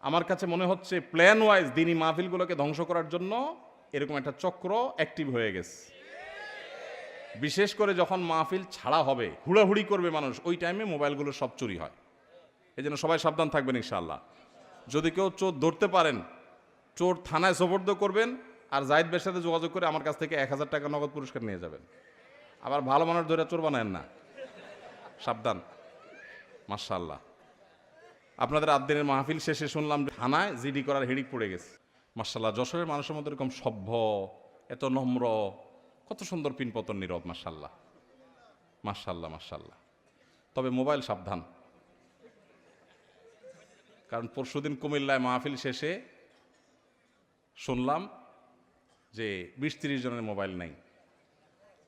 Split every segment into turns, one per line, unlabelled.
আমার কাছে মনে হচ্ছে প্ল্যান ওয়াইজ দিনই মাহফিলগুলোকে ধ্বংস করার জন্য এরকম একটা চক্র অ্যাক্টিভ হয়ে গেছে। বিশেষ করে যখন মাহফিল ছাড়া হবে, হুড়াহুড়ি করবে মানুষ, ওই টাইমে মোবাইলগুলো সব চুরি হয়। এই জন্য সবাই সাবধান থাকবেন ইনশাআল্লাহ। যদি কেউ চোর ধরতে পারেন, চোর থানায় সোপর্দ করবেন, আর জাহিদ ভাইয়ের সাথে যোগাযোগ করে আমার কাছ থেকে 1000 টাকা নগদ পুরস্কার নিয়ে যাবেন। আবার ভালো মানুষ ধরে চোর বানায়েন না, সাবধান। মাশাআল্লাহ, আপনাদের আদ্দিনের মাহফিল শেষে শুনলাম থানায় জিডি করার হেডিক পড়ে গেছে। মাশাআল্লাহ, যশোরের মানুষের মধ্যে এরকম সভ্য, এত নম্র, কত সুন্দর পিনপতন নীরব। মাশাআল্লাহ, মাশাআল্লাহ, মাশাআল্লাহ। তবে মোবাইল সাবধান, কারণ পরশুদিন কুমিল্লায় মাহফিল শেষে শুনলাম যে 20-30 জনের মোবাইল নাই।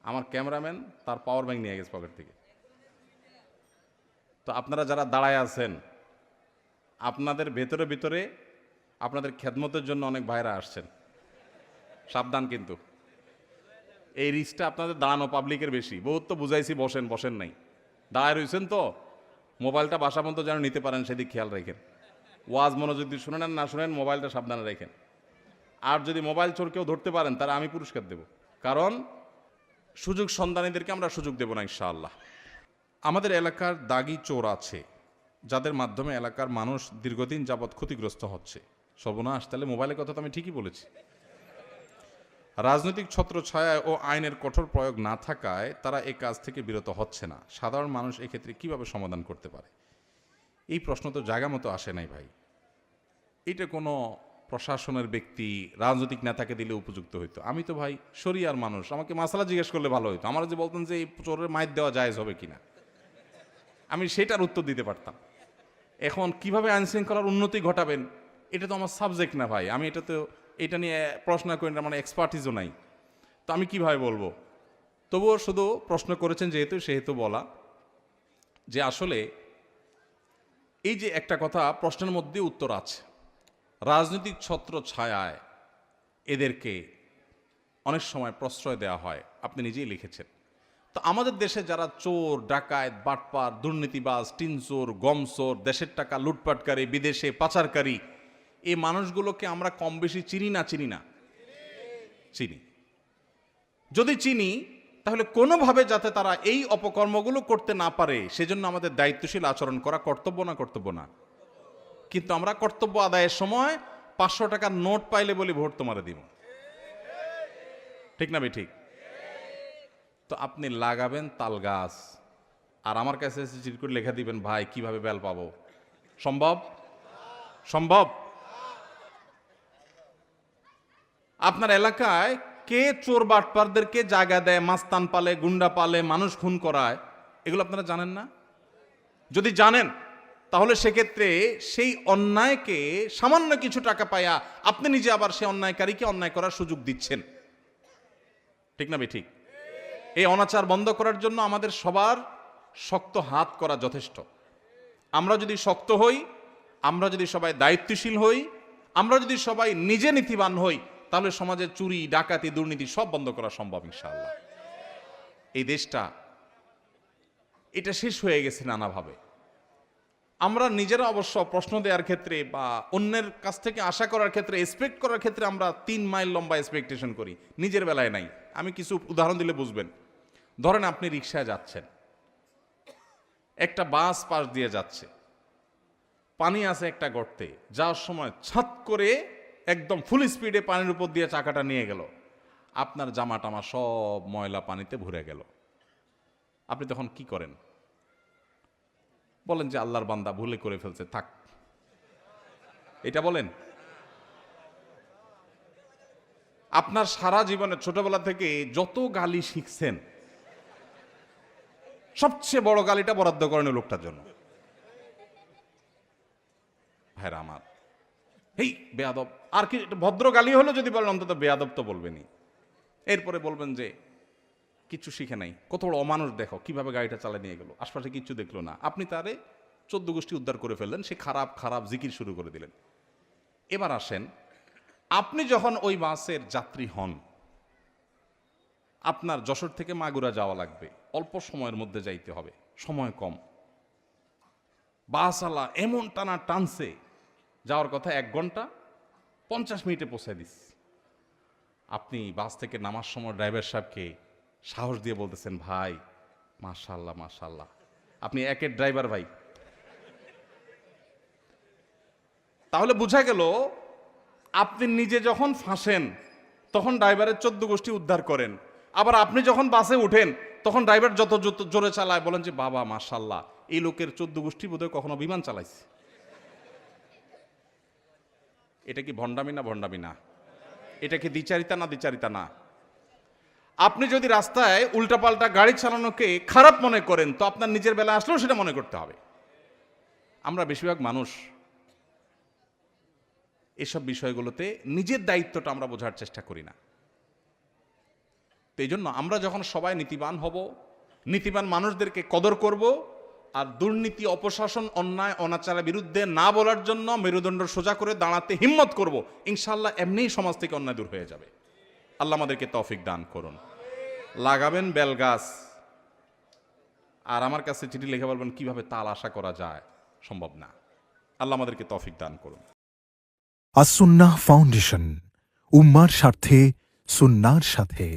আমার ক্যামেরাম্যান তার পাওয়ার ব্যাংক নিয়ে গেছে পকেট থেকে। তো আপনারা যারা দাঁড়ায় আছেন, আপনাদের ভেতরে ভিতরে আপনাদের খেদমতের জন্য অনেক ভাইরা আসছেন, সাবধান কিন্তু। এই রিস্কটা আপনাদের দাঁড়ানো পাবলিকের বেশি। বহুত তো বুঝাইছি বসেন, বসেন নাই, দাঁড়ায় রয়েছেন। তো মোবাইলটা বাসা পর্যন্ত যেন নিতে পারেন সেদিক খেয়াল রাখেন। ওয়াজ মনোযোগ দিয়ে শুনেন আর না শুনেন, মোবাইলটা সাবধানে রাখেন। আর যদি মোবাইল চোর কেউ ধরতে পারেন, তারা আমি পুরস্কার দেব, কারণ সুযোগ সন্ধানীদেরকে আমরা সুযোগ দেব না ইনশাআল্লাহ। আমাদের এলাকার দাগি চোর আছে, যাদের মাধ্যমে এলাকার মানুষ দীর্ঘদিন যাবৎ ক্ষতিগ্রস্ত হচ্ছে। সর্বনাশ, তাহলে মোবাইলের কথা তো আমি ঠিকই বলেছি। রাজনৈতিক ছত্রছায়ায় ও আইনের কঠোর প্রয়োগ না থাকায় তারা এই কাজ থেকে বিরত হচ্ছে না। সাধারণ মানুষ এক্ষেত্রে কিভাবে সমাধান করতে পারে? এই প্রশ্ন তো জায়গা মতো আসে নাই ভাই। এটা কোনো প্রশাসনের ব্যক্তি, রাজনৈতিক নেতাকে দিলে উপযুক্ত হইতো। আমি তো ভাই শরিয়ার মানুষ, আমাকে মাসালা জিজ্ঞেস করলে ভালো হইতো। আমার যে বলতেন যে এই চোরের মাইর দেওয়া জায়েজ হবে কিনা, আমি সেটার উত্তর দিতে পারতাম। এখন কিভাবে আইন শৃঙ্খলার উন্নতি ঘটাবেন, এটা তো আমার সাবজেক্ট না ভাই। আমি এটা নিয়ে প্রশ্ন করি না, মানে এক্সপার্টিসও নাই, তো আমি কিভাবে বলবো? তবুও শুধু প্রশ্ন করেছেন যেহেতু, সেহেতু বলা যে আসলে এই যে একটা কথা প্রশ্নের মধ্যে উত্তর আছে। রাজনৈতিক ছত্র ছায়ায় এদেরকে অনেক সময় প্রশ্রয় দেওয়া হয়, আপনি নিজেই লিখেছেন। তো আমাদের দেশে যারা চোর, ডাকাত, বাটপার, দুর্নীতিবাজ, টিনচোর, গমচোর, দেশের টাকা লুটপাটকারী, বিদেশে পাচারকারী, এই মানুষগুলোকে আমরা কম বেশি চিনি না? চিনি না? চিনি। যদি চিনি, তাহলে কোনোভাবে যাতে তারা এই অপকর্মগুলো করতে না পারে সেজন্য আমাদের দায়িত্বশীল আচরণ করা কর্তব্য না? কর্তব্য না? কিন্তু আমরা কর্তব্য আদায়ের সময় 500 টাকার নোট পাইলে বলি ভোট তোমারে দিব, ঠিক না ভাই? ঠিক। তো আপনি লাগাবেন তাল গাছ, আর আমার কাছে চিট করে লেখা দিবেন ভাই কিভাবে বেল পাবো? সম্ভব? সম্ভব? আপনার এলাকায় কে চোর বাটপারদেরকে জায়গা দেয়, মাস্তান পালে, গুন্ডা পালে, মানুষ খুন করায়, এগুলো আপনারা জানেন না? যদি জানেন, তাহলে সেক্ষেত্রে সেই অন্যায়কে সামান্য কিছু টাকা পাইয়া আপনি নিজে আবার সেই অন্যায়কারীকে অন্যায় করার সুযোগ দিচ্ছেন, ঠিক না ভাই? ঠিক। এই অনাচার বন্ধ করার জন্য আমাদের সবার শক্ত হাত করা যথেষ্ট। আমরা যদি শক্ত হই, আমরা যদি সবাই দায়িত্বশীল হই, আমরা যদি সবাই নিজে নীতিবান হই, তাহলে সমাজে চুরি, ডাকাতি, দুর্নীতি সব বন্ধ করা সম্ভব ইনশাআল্লাহ। এই দেশটা এটা শেষ হয়ে গেছে নানাভাবে। আমরা নিজেরা অবশ্য প্রশ্ন দেওয়ার ক্ষেত্রে বা অন্যের কাছ থেকে আশা করার ক্ষেত্রে, এক্সপেক্ট করার ক্ষেত্রে আমরা 3 মাইল লম্বা এক্সপেকটেশন করি, নিজের বেলায় নাই। আমি কিছু উদাহরণ দিলে বুঝবেন। ধরেন আপনি রিকশায় যাচ্ছেন, একটা বাস পাশ দিয়ে যাচ্ছে, পানি আছে একটা গর্তে, যাওয়ার সময় ছাত করে একদম ফুল স্পিডে পানির উপর দিয়ে চাকাটা নিয়ে গেল, আপনার জামা টামা সব ময়লা পানিতে ভরে গেল। আপনি তখন কি করেন? বলেন যে আল্লাহর বান্দা ভুলে করে ফেলছে, থাক, এটা বলেন? আপনার সারা জীবনে ছোটবেলা থেকে যত গালি শিখছেন, সবচেয়ে বড় গালিটা বরাদ্দ করেন লোকটার জন্য। ভাইরা আমার, এই বেয়াদব, আর কি ভদ্র গালি হলো যদি বলেন অন্তত বেয়াদব তো বলবেনই। এরপরে বলবেন যে কিচ্ছু শিখে নাই, কত বড় অমানুষ, দেখো কিভাবে গাড়িটা চালিয়ে নিয়ে গেল, আশপাশে কিচ্ছু দেখলো না। আপনি তারে 14 গোষ্ঠী উদ্ধার করে ফেললেন, সে খারাপ খারাপ জিকির শুরু করে দিলেন। এবার আসেন, আপনি যখন ওই বাসের যাত্রী হন, আপনার যশোর থেকে মাগুরা যাওয়া লাগবে, অল্প সময়ের মধ্যে যাইতে হবে, সময় কম, বাসওয়ালা এমন টানা টানছে যাওয়ার কথা 1 ঘন্টা, 50 মিনিটে পৌঁছায় দিস। আপনি বাস থেকে নামার সময় ড্রাইভার সাহেবকে সাহস দিয়ে বলতেছেন, ভাই মাশাআল্লাহ মাশাআল্লাহ, আপনি একের ড্রাইভার ভাই। তাহলে বোঝা গেল আপনি নিজে যখন ফাঁসেন তখন ড্রাইভারের 14 গোষ্ঠী উদ্ধার করেন, আবার আপনি যখন বাসে ওঠেন তখন ড্রাইভার যত যত জোরে চালায় বলেন যে বাবা মাশাআল্লাহ, এই লোকের 14 গোষ্ঠী বোধহয় কখনো বিমান চালাইছে। এটা কি ভণ্ডামি না? ভণ্ডামি না? এটা কি দ্বিচারিতা না? দ্বিচারিতা না? আপনি যদি রাস্তায় উল্টাপাল্টা গাড়ি চালানোকে খারাপ মনে করেন তো আপনার নিজের বেলা আসলেও সেটা মনে করতে হবে। আমরা বেশিরভাগ মানুষ এসব বিষয়গুলোতে নিজের দায়িত্বটা আমরা বোঝার চেষ্টা করি না। তো এই জন্য আমরা যখন সবাই নীতিবান হব, নীতিবান মানুষদেরকে কদর করব, আর দুর্নীতি, অপশাসন, অন্যায় অনাচারের বিরুদ্ধে না বলার জন্য মেরুদণ্ড সোজা করে দাঁড়াতে হিম্মত করব, ইনশাআল্লাহ এমনিই সমাজ থেকে অন্যায় দূর হয়ে যাবে। আল্লাহ আমাদেরকে তৌফিক দান করুন। লাগাবেন বেল গাছ আর আমার কাছে চিঠি লিখে বলবেন কিভাবে তাল আশা করা যায়, সম্ভব না। আল্লাহ আমাদেরকে তৌফিক দান করুন।
আস-সুন্নাহ ফাউন্ডেশন, উম্মার স্বার্থে সুন্নাহর সাথে।